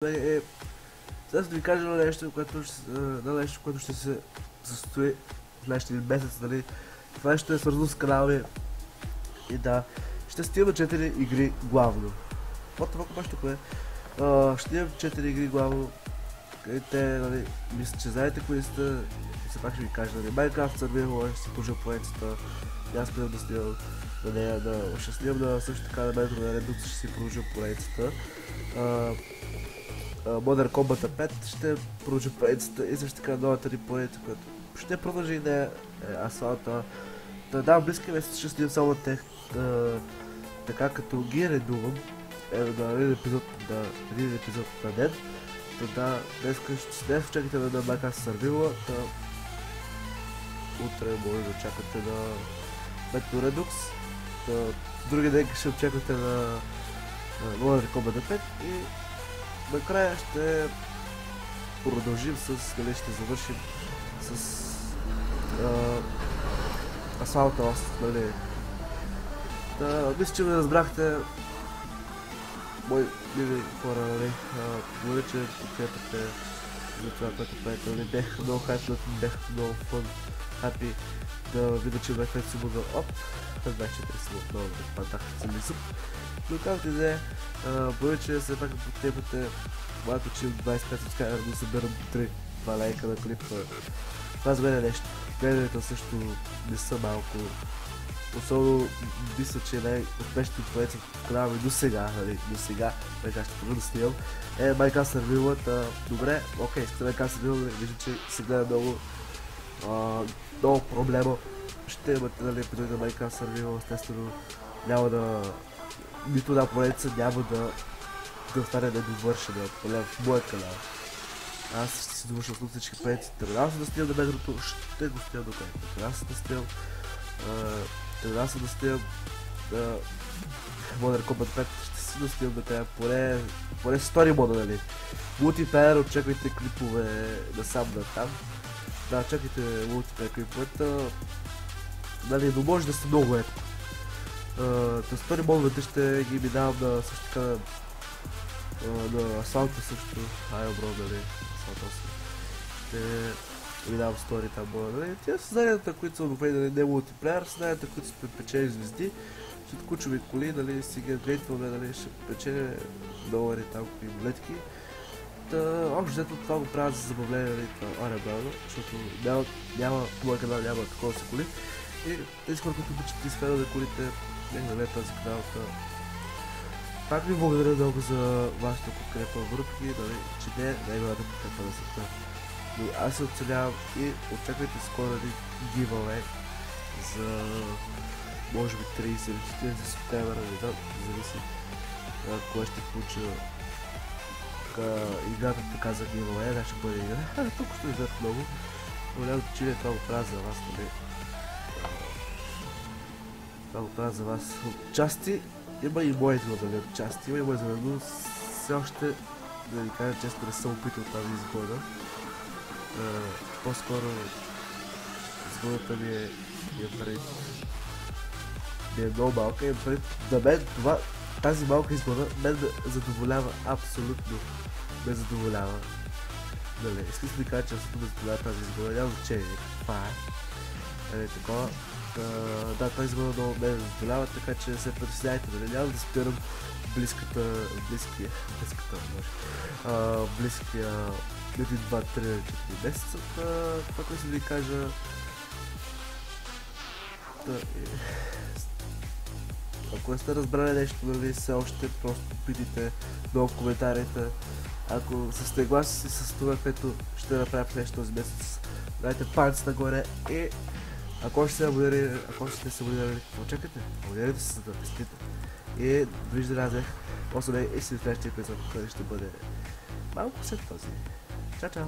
Е, сега да ви кажа на нещо, което ще се състои в следващия месец, нали? Това нещо е свързано с канала и да, ще стигаме 4 игри главно. Вот това обаче тук е. Ще имам 4 игри главно. Те, нали, мисля, че знаете кои сте. Все пак ще ви кажа, нали, Minecraft Survival, ще си пожил поредицата. Аз спирам да снимам на нея, ще снимам да също така на Metro на Redux, ще си продължа поредицата. Modern Combat 5 ще продължи поредицата и също така новата ни поредица, която ще продължи и нея, Асфалта. Да, в близки месец ще снимам само тех, така като ги редувам на един епизод на ден. Да, днес чакате на Minecraft Survival, утре може да очаквате на Metro Redux, други ден ще очаквате на Modern Combat 5 и накрая ще продължим с, нали, ще завършим с Асфалта 8, нали. Мисля, че ме разбрахте, мои мили хора, нали. Благодаря, че подкрепяте за това, което правите, нали. Бях много хайпнат, бях много фън, хапи да видя, че бях си бъдал оп, 24 съм отново, падах съм и суп. Но както и да е, благодаря, че все пак подкрепяте. Малко, че 25 subscriber да съберам 3 лайка на клипа. Това за мен е нещо. Гледането също не са малко. Особено мисля, че най-успешното поредица в канала ми до сега, нали, до сега, така ще продължа да снимам, е Minecraft Survival. Добре, окей, с Minecraft Survival, виждам, че се гледа много проблема. Ще имате, нали, епизоди на Minecraft Survival, естествено няма да... нито една поредица няма да остане недовършена, поне в моя канал. Аз ще си довършам с всички поредици. Тръгнал съм да стигам на Метрото, ще го стигам до край. Тръгнал съм да стигам Modern Combat 5, ще си достигам до края, поне стори мода, нали. Мултиплеер, очаквайте клипове насам натам. Да, чакайте мултиплеер клиповете, нали, но може да са много редко. Да стори модовете ще ги минавам на също така на Асфалта също, Айобро, нали, Асфалта 8. Ще минавам стори там, нали. Тя са знанията, които са обновени, нали, не мултиплеер, са знанията, които са печели звезди, ще откучваме коли, нали, си ги грейтваме, нали, ще печели долари там, и монетки. Общо взето това го правят за забавление, нали, реално, защото няма, в моя канал няма такова са коли. И тези хора, които обичат изфера на колите, не гледат тази канал. Пак ви благодаря много за вашата подкрепа, въпреки, нали, че не е най-голямата подкрепа на света. Но аз се оценявам и очаквайте скоро един giveaway за може би 30 или 40 септември, не знам, зависи кой ще получа играта, така за giveaway, да ще бъде игра. Тук ще изгледат много, но няма значение, това го правя за вас, нали. Това го правя за вас отчасти. Има и моите модели отчасти, има и моите модели, но все още, да ви кажа често, не съм опитал тази изгода. По-скоро изгодата ми е много малка, имам пред да мен тази малка изгода мен ме задоволява, абсолютно ме задоволява. Нали, искам да ви кажа, че абсолютно ме задоволява тази изгода, няма значение каква е. Нали, такова. Да, тази изгода много ме задоволява, така че се притесняйте, нали, няма да спирам близкия 1, 2, 3, 4 месеца. Това, което ще ви кажа, ако не сте разбрали нещо, нали, все още просто питайте долу в коментарите. Ако сте съгласни с това, което ще направя в нещо този месец, дайте палец нагоре и ако ще се абонирали, какво чакате? Абонирайте се, за да тестите. И довиждане, аз бях и си в следващия епизод, който ще бъде малко след този. Чао, чао!